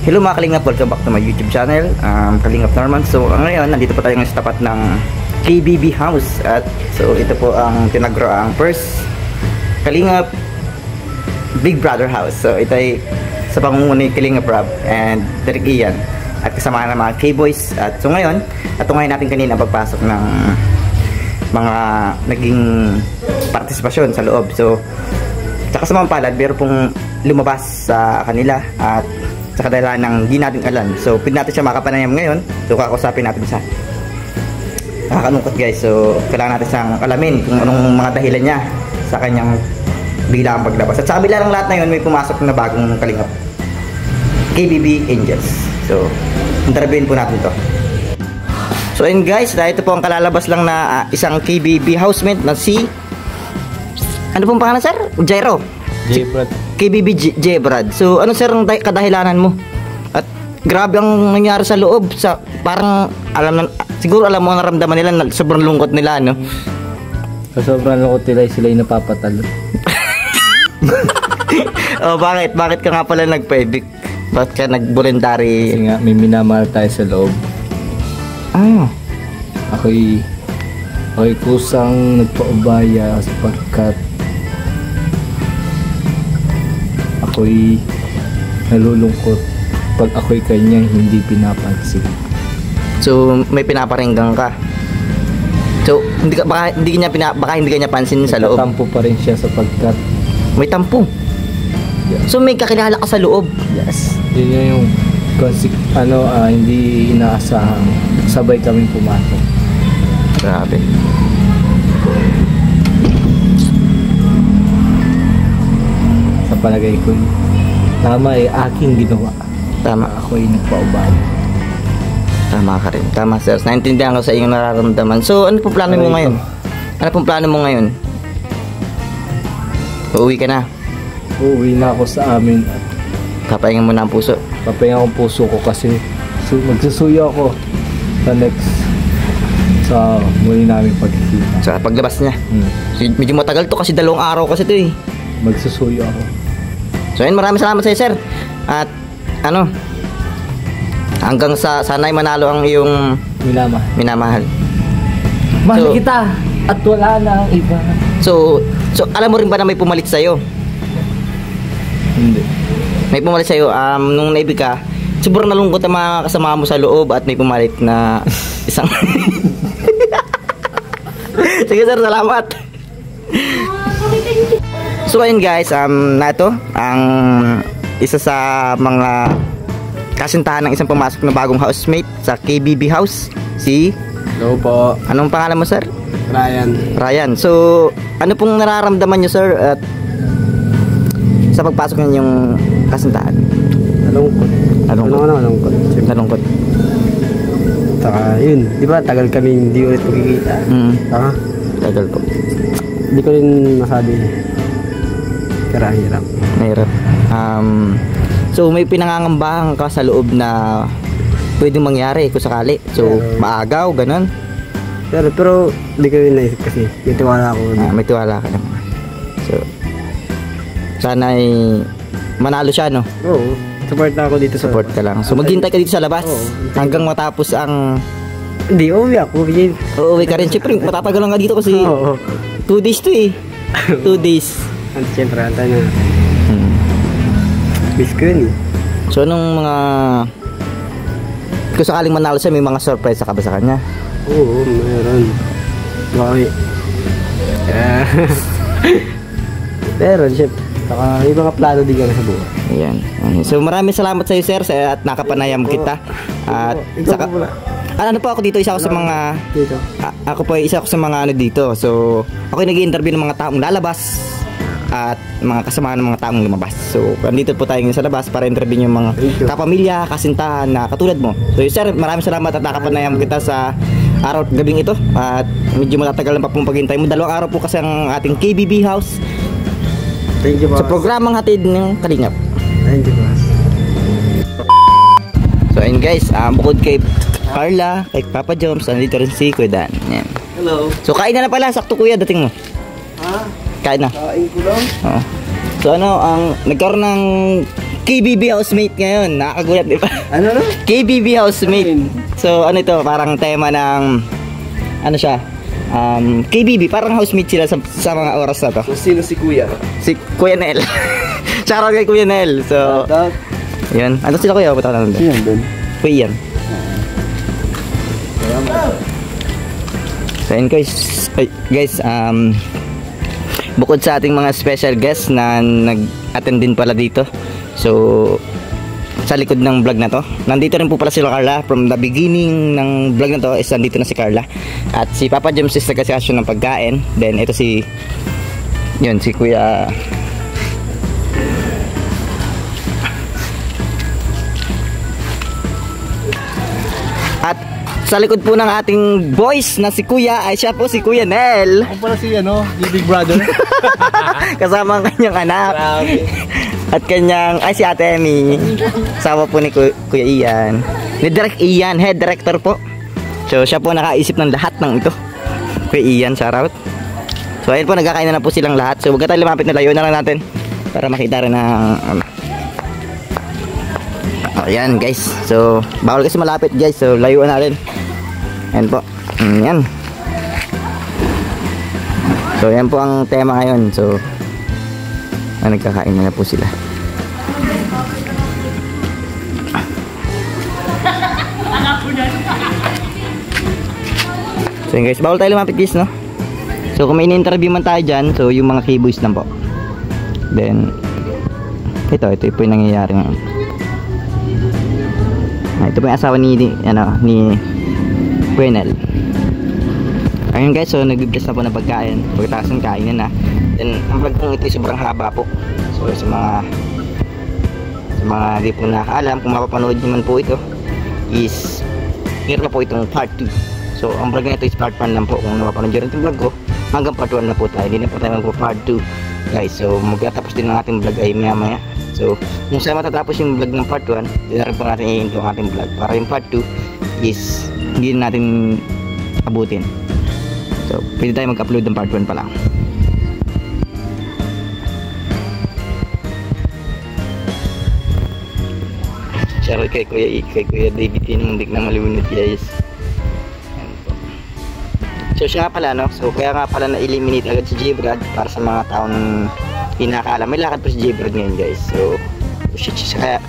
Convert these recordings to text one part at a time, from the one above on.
Hello mga Kalingap, welcome back to my YouTube channel, Kalingap Norman. So ngayon, nandito po tayo sa tapat ng KBB House. At so ito po ang tinagro ang first Kalingap Big Brother House. So ito ay sa pangunguna ni Kalingap Rob and Derek Ian at kasama ng mga K-Boys. At so ngayon, natungayan natin kanina pagpasok ng mga naging partisipasyon sa loob. So sa kasamang palad, meron pong lumabas sa kanila at sa kadahilan ng di natin alam. So pwede natin siya makapanayam ngayon. So kakausapin natin siya. Nakakalungkot guys. So kailangan natin siyang alamin kung anong mga dahilan niya sa kanyang biglaang paglabas. At sa kabila ng lahat na yun, may pumasok na bagong Kalingap, KBB Angels. So interviewin po natin to. So ayun guys, ito po ang kalalabas lang na isang KBB housemate na si, ano pong pangalan sir? Jairo J-Brad. KBB J-Brad. So ano sir ang kadahilanan mo? At grabe ang nangyari sa loob. Sa parang siguro alam mo, naramdaman nila na sobrang lungkot nila, no? Sa sobrang lungkot nila, sila yung napapatalo. Oh, bakit? Bakit ka nga pala nagpa-evict? Bakit ka nag-voluntary? Kasi nga may minamahal tayo sa loob. Ako'y kusang nagpaubaya sapagkat ako'y nalulungkot pag ako'y kanyang hindi pinapansin. So may pinaparinggang ka. So baka hindi ka niya pansin sa loob. Tampo pa rin siya sapagkat may tampo. Yeah. So may kakilala ka sa loob. Yes. Yun yung hindi inaasahang sabay kaming pumasok. Grabe. Sa palagay ko, tama aking ginawa. Tama. Ako ay nagpaubaya. Tama ka rin. Tama sir. Naintindihan ko sa iyong nararamdaman. So ano pong plano mo ngayon? Ano pong plano mo ngayon? Uuwi ka na? Uuwi na ako sa amin. Kapahinga mo na ang puso? Kapahinga ang puso ko kasi magsusuyo ako sa muli namin pagkikita. Sa paglabas niya? Medyo matagal to kasi 2 araw kasi to eh. Magsusuyo ako. So ayun, maraming salamat sa iyo sir. At hanggang sana'y manalo ang iyong minamahal. Mahal kita at wala na ang iba. So alam mo rin ba na may pumalit sa iyo? Hindi. May pumalit sa iyo nung naibig ka. Sobrang nalungkot ang mga kasama mo sa loob at may pumalit na isang Sige sir, salamat. So ayun guys, na ito ang isa sa mga kasintahan ng isang pumasok na bagong housemate sa KBB House, si Hello po. Anong pangalan mo sir? Ryan. So ano pong nararamdaman niyo sir at sa pagpasok niyo yung kasintahan? Nalungkot. Saka yun, di ba tagal kami hindi ulit magkikita. Tagal po. Hindi ko rin masabi. Hirap. Mahirap. So may pinangangambahan ka sa loob na pwedeng mangyari kung sakali. So maagaw, ganun. Pero hindi ko rin naisip kasi may tiwala ako. May tiwala ka naman. So sana ay manalo siya, no? Oo. Support na ako dito. Support ka lang. So maghintay ka dito sa labas hanggang matapos ang... Hindi, uuwi ako. Uuwi ka rin. Siyempre matatagal lang ka dito kasi 2 days to eh. 2 days. Siyempre, antay na. Miss ko yun eh. So anong mga... Kung sakaling manalo siya, may mga surprise ka ba sa kanya? Oo, meron. Okay. Meron, siyempre. Saka may mga plano din kami sa buhay. Ayan. So maraming salamat sa iyo sir at nakapanayam kita. At saka, ano po ako dito, isa ako sa mga ako po isa ako sa mga dito. So ako ay nag-i-interview ng mga taong lalabas at mga kasama ng mga taong lumabas. So andito po tayo sa labas para interview yung mga kapamilya, kasintahan na katulad mo. So sir, maraming salamat at nakapanayam kita sa araw at gabing ito. At medyo matatagal lang pa pong paghintay mo. 2 araw po kasi ang ating KBB House. Thank you, boss. Sa programang hatid ng Kalingap. Thank you, boss. So ayun guys, bukod kay Carla, kay Papa Joms, nandito rin si Kuya Dan. Yan. Hello. So kain na pala, sakto kuya, dating mo. Kain na. Kain ko lang. Oo. So ano, ang nagkaroon ng KBB housemate ngayon. Nakakagulat, di ba? Ano no? KBB housemate. So, ano ito? Parang tema ng... Ano siya? KBB. Parang housemate sila sa mga oras na to. So, sino si Kuya? Si Kuya Nel. Shoutout kay Kuya Nel. So, yun. Ano sila Kuya? Punta ka naman doon. Sino doon? Kuya Ian. So, yun guys, bukod sa ating mga special guests na nag-attend din pala dito. So, sa likod ng vlog na to, nandito rin po pala si Carla. From the beginning ng vlog na to is nandito na si Carla. At si Papa James is nagkasasyon ng pagkain. Then ito si Kuya. At sa likod po ng ating boys na si Kuya ay siya po si Kuya Nel. Ako pala si Big Brother. Kasama ang kanyang anak. At kanyang, si Ate Emmy. Asawa po ni Kuya Ian. Ni Direct Ian, head director po. So siya po nakaisip ng lahat ng ito. Kuya Ian, shoutout. So ayun po, nagkakain na po silang lahat. So huwag tayo lumapit na, layo na lang natin para makita rin ng ayan guys. So bawal kasi malapit guys. So layuan natin. Ayan po. Ayan. So yan po ang tema ngayon. So nagkakain na po sila. So yun guys, bawal tayo lumapit guys, no? So kung may in-interview man tayo dyan, so yung mga keyboys lang po. Then ito po yung nangyayari ngayon. Ito po yung asawa ni Quenel. Ayun guys, so nag-bless na po ng pagkain. Pagkatapos ng kainin na. Then ang vlog po ito sobrang haba po. So sa mga di po nakakaalam, kung mapapanood naman po ito is meron na po itong part 2. So ang vlog na ito is part 1 lang po. Kung napapanood nyo rin itong vlog ko, hanggang part 1 na po tayo. Hindi na po tayo mag-part 2 guys. So magtatapos din ng ating vlog ay maya. So kung saan matatapos yung vlog ng part 1, din na rin po natin i-into ang ating vlog. Para yung part 2 is hindi na natin abutin. So pwede tayo mag-upload ng part 1 pa lang. Shoutout kay Kuya David yun, mundik na malunod guys. So siya nga pala, no? So kaya nga pala na-eliminate agad si J-Brad para sa mga taong hinakaalam. May lakad pa si J-Brad ngayon guys. So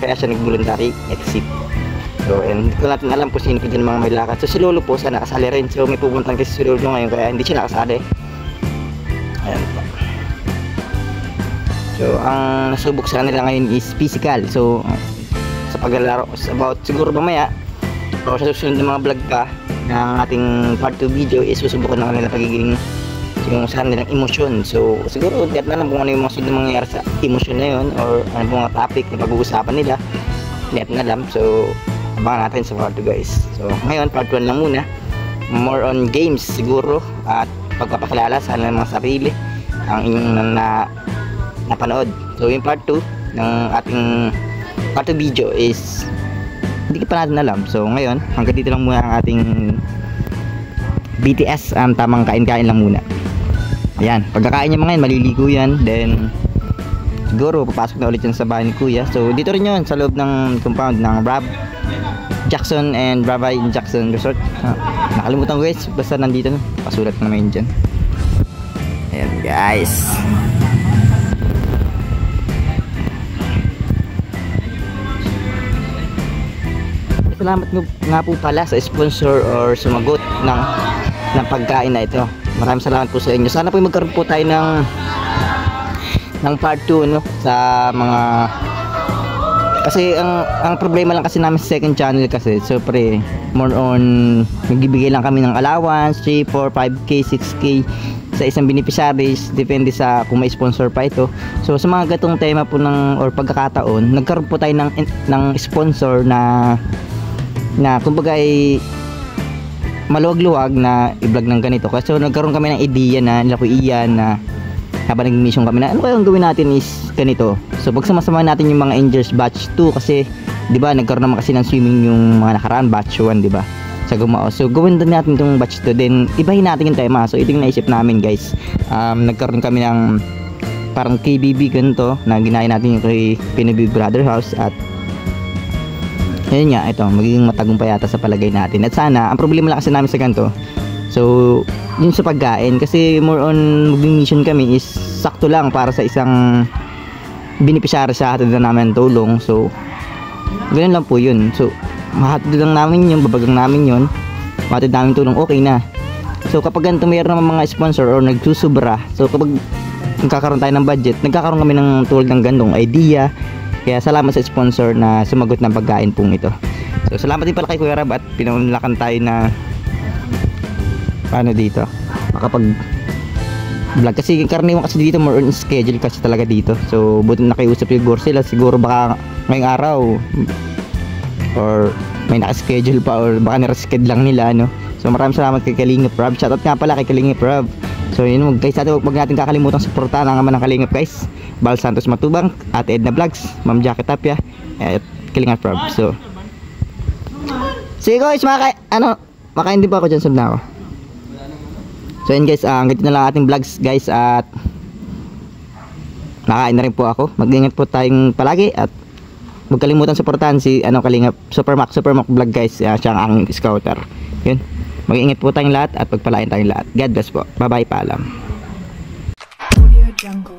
kaya siya nag-voluntary exit. So and hindi ko natin alam kung sino pa dyan mga may lakad. So si Lolo po sana nakasali rin. So may pupuntan kasi si Lolo ngayon kaya hindi siya nakasali. Ayan po. So ang nasubok sa kanila ngayon is physical. So sa paglalaro, about siguro mamaya o sa susunod ng mga vlog pa ng ating part 2 video is susubukan na kanila pagiging yung sa kanilang emosyon. So siguro tiyak na lang kung ano yung mga sunod na mangyayari sa emosyon na yun or ano mga topic na pag-uusapan nila, tiyak na lang. So abangan natin sa part 2 guys. So ngayon part 1 lang muna, more on games siguro at pagpapakilala sa mga sarili ang inyong napanood. So yung part 2 ng ating part 2 video is hindi pa natin alam. So ngayon hanggang dito lang muna ang ating BTS. Tamang kain-kain lang muna. Ayan, pagkakain niya mga yan, maliligo yan. Then siguro papasok na ulit yan sa bahay ni Kuya. So dito rin yun sa loob ng compound ng Rob Jackson and Rabbi Jackson Resort. Nakalimutan ko guys, basta nandito na, pasulat na naman dyan. Ayan guys. Salamat nga po pala sa sponsor or sumagot ng pagkain na ito. Maraming salamat po sa inyo. Sana po magkaroon po tayo ng part 2 no, sa mga kasi ang problema lang kasi namin sa second channel kasi syempre more on nagbibigay lang kami ng allowance 3, 4, 5k, 6k sa isang beneficiaries, depende sa kung may sponsor pa ito. So sa mga gatong tema po or pagkakataon, nagkaroon po tayo ng sponsor na kumbaga ay maluwag-luwag na i-vlog ng ganito. Kasi so, nagkaroon kami ng idea na nila po iyan na habang nag-mission kami na ano kaya ang gawin natin is ganito. So pagsama-sama natin yung mga Angels batch 2 kasi 'di ba nagkaroon naman kasi ng swimming yung mga nakaraan batch 1, 'di ba? Sa Gumao. So gawin din natin itong batch 2 then ibahin natin yung tema. So ito yung naisip namin guys. Nagkaroon kami ng parang KBB ganito na ginaya natin yung kay Pinoy Big Brother House. At yun nga, ito magiging matagumpay yata sa palagay natin. At sana, ang problema lang kasi namin sa ganito, so yun sa pagkain, kasi more on mag-mission kami is sakto lang para sa isang beneficiary sa hatid na namin tulong. So ganun lang po yun. So mahatid lang namin yun, babagang namin yun, mahatid namin tulong, okay na. So kapag ganito mayroon naman mga sponsor or nagsusubra, so kapag nagkakaroon tayo ng budget, nagkakaroon kami ng tulad ng gandong idea. Kaya salamat sa sponsor na sumagot ng pagkain pong ito. So salamat din pala kay Kuya Rab at pinunlakan tayo na paano dito makapag vlog, kasi karaniwan kasi dito more on schedule kasi talaga dito. So buti nakiusap siguro sila, siguro baka ngayong araw or may nakaschedule pa or baka nireschedule lang nila, no? So maraming salamat kay Kalingap Rob. Shoutout nga pala kay Kalingap Rob. So yun guys, wag natin kakalimutan suportahan ang ama ng Kalingap guys. Bal Santos Matubang, Ate Edna Vlogs, Ma'am Jackie Tapia, at Kalingap Rob. So sige guys, makain din pa ako dyan, sab na ako. So yun guys, ganito na lang ating vlogs guys, at nakain na rin po ako. Mag-ingat po tayong palagi at huwag kalimutan suportahan si Kalingap Supermac vlog guys. Siya ang aking scouter. Yun, mag-ingat po tayong lahat at pagpalain tayong lahat. God bless po. Bye bye, paalam. Audio Jungle.